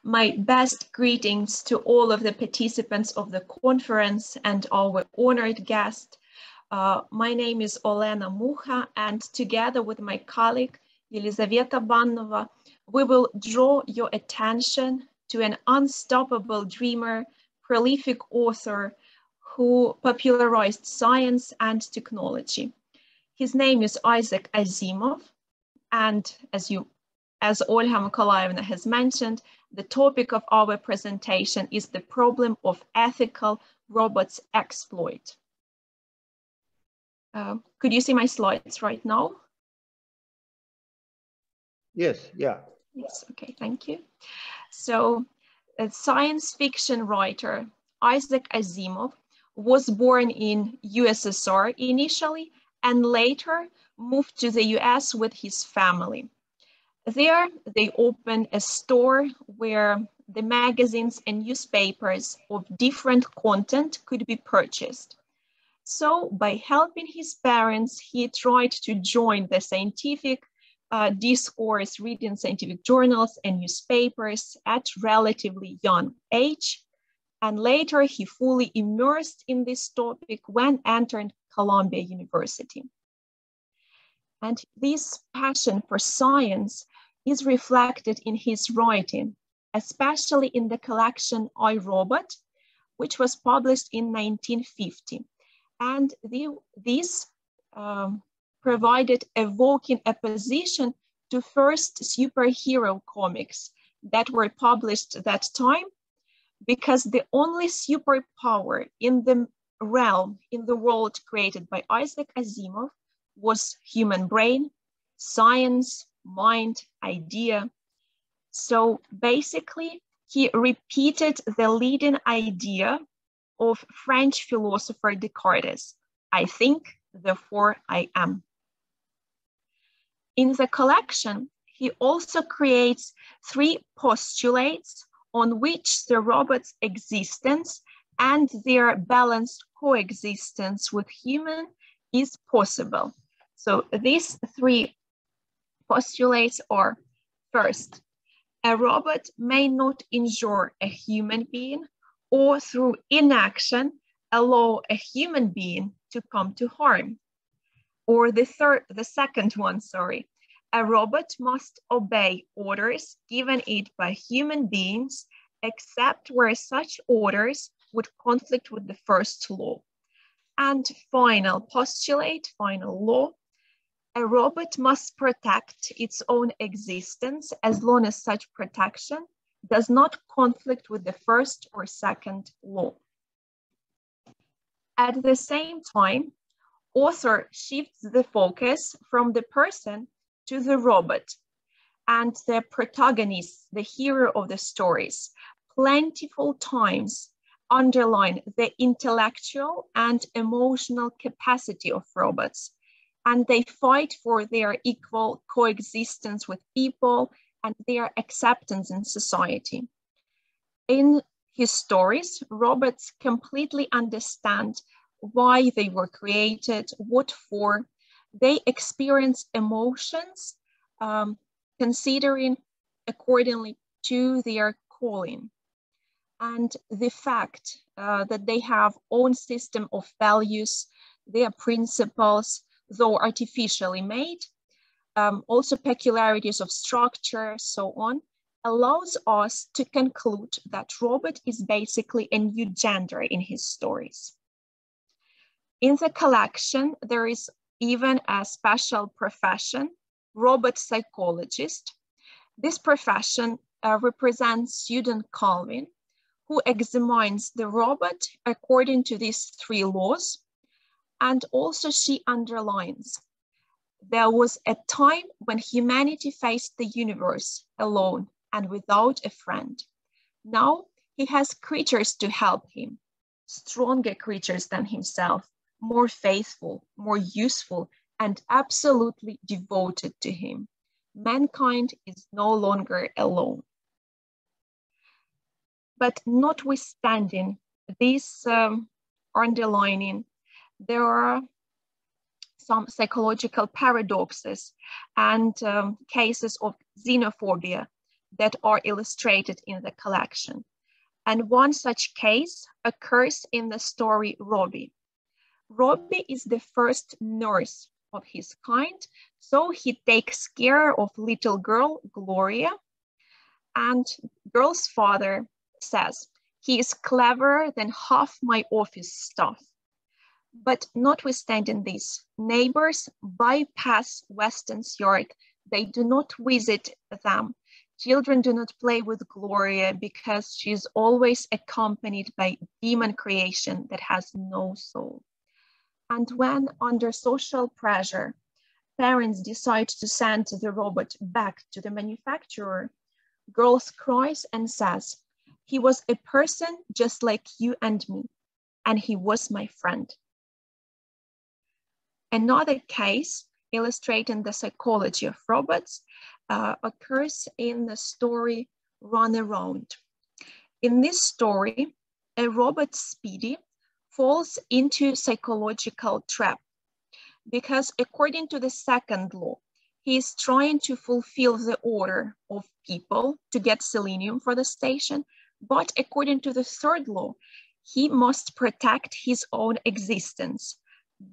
My best greetings to all of the participants of the conference and our honored guest. My name is Olena Mуха, and together with my colleague, Єлизавета Баннова, we will draw your attention to an unstoppable dreamer, prolific author who popularized science and technology. His name is Isaac Azimov, and as Olga Mykolaievna has mentioned, the topic of our presentation is the problem of ethical robots exploit. Could you see my slides right now? Yes, yeah. Yes, okay, thank you. So, a science fiction writer, Isaac Azimov, was born in USSR initially and later moved to the US with his family. There, they opened a store where the magazines and newspapers of different content could be purchased. So by helping his parents, he tried to join the scientific discourse, reading scientific journals and newspapers at relatively young age. And later he fully immersed in this topic when entering Columbia University. And this passion for science is reflected in his writing, especially in the collection I, Robot, which was published in 1950. And this provided evoking opposition to first superhero comics that were published at that time, because the only superpower in the realm, in the world created by Isaac Azimov was human brain, science, mind, idea. So basically, he repeated the leading idea of French philosopher Descartes: I think, therefore I am. In the collection, he also creates 3 postulates on which the robot's existence and their balanced coexistence with human is possible. So these 3 postulates are: first, a robot may not injure a human being or through inaction allow a human being to come to harm. Or the second one, a robot must obey orders given it by human beings, except where such orders would conflict with the first law. And final postulate, final law, a robot must protect its own existence as long as such protection does not conflict with the first or second law. At the same time, author shifts the focus from the person to the robot, and the protagonist, the hero of the stories, plentiful times underline the intellectual and emotional capacity of robots, and they fight for their equal coexistence with people and their acceptance in society. In his stories, robots completely understand why they were created, what for. They experience emotions, considering accordingly to their calling. And the fact that they have own system of values, their principles, though artificially made, also peculiarities of structure, so on, allows us to conclude that robot is basically a new gender in his stories. In the collection, there is even a special profession, robot psychologist. This profession represents student Calvin, who examines the robot according to these 3 laws. And also she underlines, there was a time when humanity faced the universe alone and without a friend. Now he has creatures to help him, stronger creatures than himself, more faithful, more useful, and absolutely devoted to him. Mankind is no longer alone. But notwithstanding this underlining, there are some psychological paradoxes and cases of xenophobia that are illustrated in the collection. And one such case occurs in the story Robbie. Robbie is the first nurse of his kind, so he takes care of little girl Gloria, and girl's father says, he is cleverer than half my office staff. But notwithstanding this, neighbors bypass Weston's yard. They do not visit them. Children do not play with Gloria because she is always accompanied by demon creation that has no soul. And when, under social pressure, parents decide to send the robot back to the manufacturer, girl cries and says, he was a person just like you and me, and he was my friend. Another case illustrating the psychology of robots occurs in the story Run Around. In this story, a robot, Speedy, falls into psychological trap because according to the second law, he is trying to fulfill the order of people to get selenium for the station, but according to the third law, he must protect his own existence.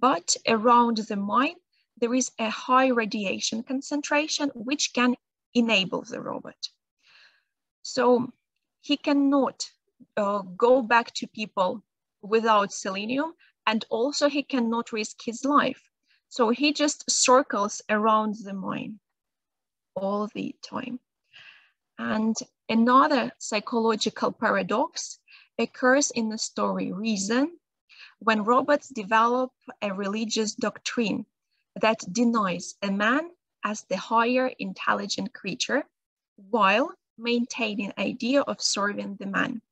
But around the mine, there is a high radiation concentration which can enable the robot. So he cannot go back to people without selenium, and also he cannot risk his life. So he just circles around the mine all the time. And another psychological paradox occurs in the story Reason, when robots develop a religious doctrine that denies a man as the higher intelligent creature while maintaining the idea of serving the man.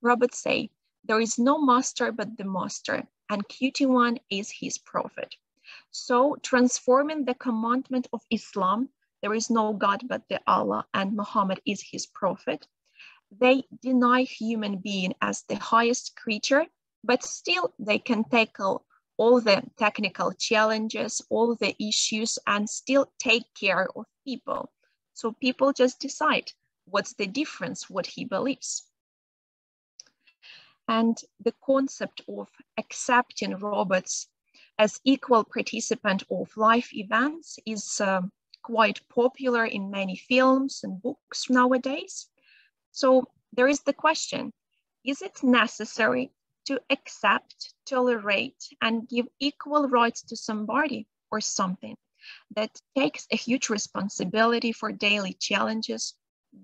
Robots say, there is no master but the master, and QT1 is his prophet. So transforming the commandment of Islam, there is no God but the Allah, and Muhammad is his prophet, they deny human being as the highest creature, but still they can tackle all the technical challenges, all the issues, and still take care of people. So people just decide what's the difference, what he believes. And the concept of accepting robots as equal participant of life events is quite popular in many films and books nowadays. So there is the question, is it necessary to accept, tolerate, and give equal rights to somebody or something that takes a huge responsibility for daily challenges,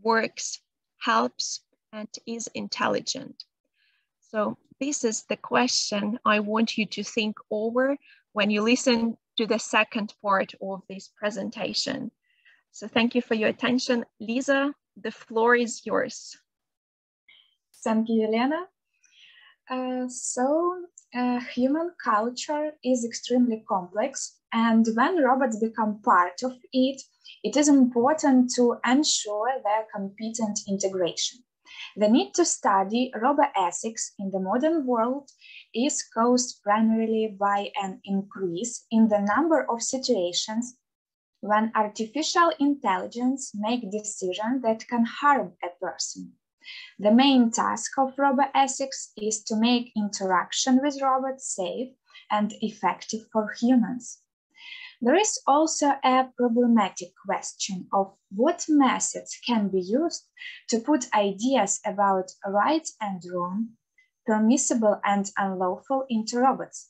works, helps, and is intelligent? So this is the question I want you to think over when you listen to the second part of this presentation. So thank you for your attention. Lisa, the floor is yours. Thank you, Elena. Human culture is extremely complex, and when robots become part of it, it is important to ensure their competent integration. The need to study roboethics in the modern world is caused primarily by an increase in the number of situations when artificial intelligence makes decisions that can harm a person. The main task of roboethics is to make interaction with robots safe and effective for humans. There is also a problematic question of what methods can be used to put ideas about right and wrong, permissible and unlawful into robots.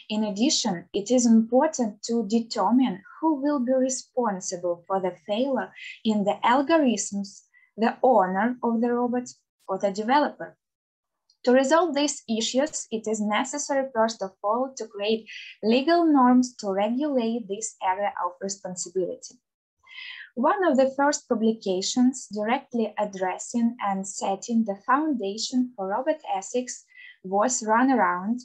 In addition, it is important to determine who will be responsible for the failure in the algorithms, the owner of the robot, or the developer. To resolve these issues, it is necessary, first of all, to create legal norms to regulate this area of responsibility. One of the first publications directly addressing and setting the foundation for robot ethics was Run Around,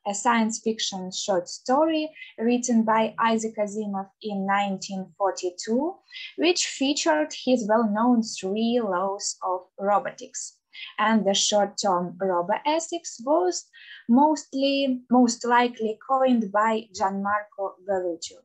a science fiction short story written by Azimov in 1942, which featured his well-known 3 laws of robotics. And the short-term roboethics was most likely coined by Gianmarco Verruccio.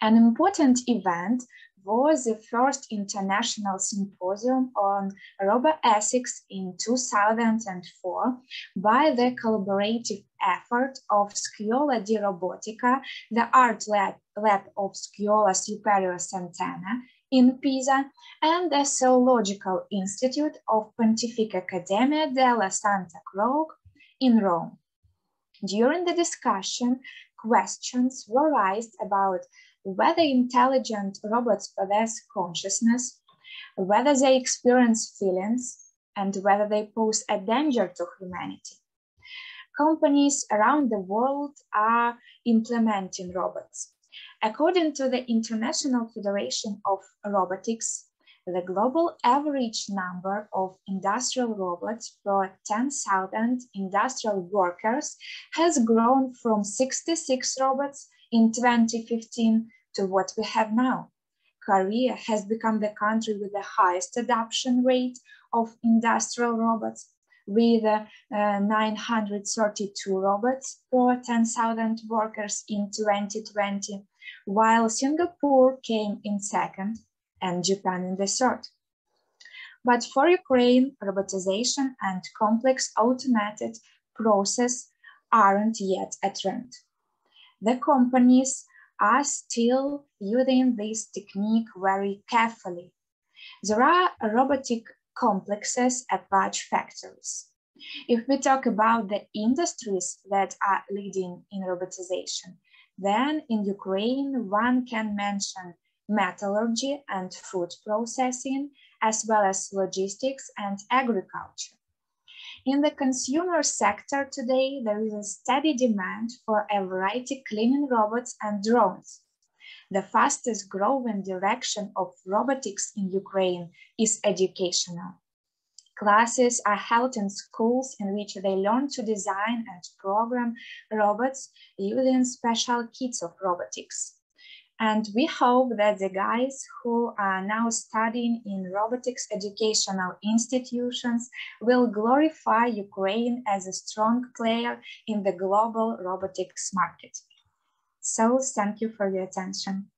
An important event was the first international symposium on roboethics in 2004 by the collaborative effort of Scuola di Robotica, the art lab of Scuola Superiore Sant'Anna in Pisa, and the Zoological Institute of Pontificia Accademia della Santa Croce in Rome. During the discussion, questions were raised about whether intelligent robots possess consciousness, whether they experience feelings, and whether they pose a danger to humanity. Companies around the world are implementing robots. According to the International Federation of Robotics, the global average number of industrial robots per 10,000 industrial workers has grown from 66 robots in 2015 to what we have now. Korea has become the country with the highest adoption rate of industrial robots, with 932 robots per 10,000 workers in 2020, while Singapore came in second and Japan in the third. But for Ukraine, robotization and complex automated process aren't yet a trend. The companies are still using this technique very carefully. There are robotic complexes at large factories. If we talk about the industries that are leading in robotization, then in Ukraine, one can mention metallurgy and food processing, as well as logistics and agriculture. In the consumer sector today, there is a steady demand for a variety of cleaning robots and drones. The fastest growing direction of robotics in Ukraine is educational. Classes are held in schools in which they learn to design and program robots using special kits of robotics. And we hope that the guys who are now studying in robotics educational institutions will glorify Ukraine as a strong player in the global robotics market. So thank you for your attention.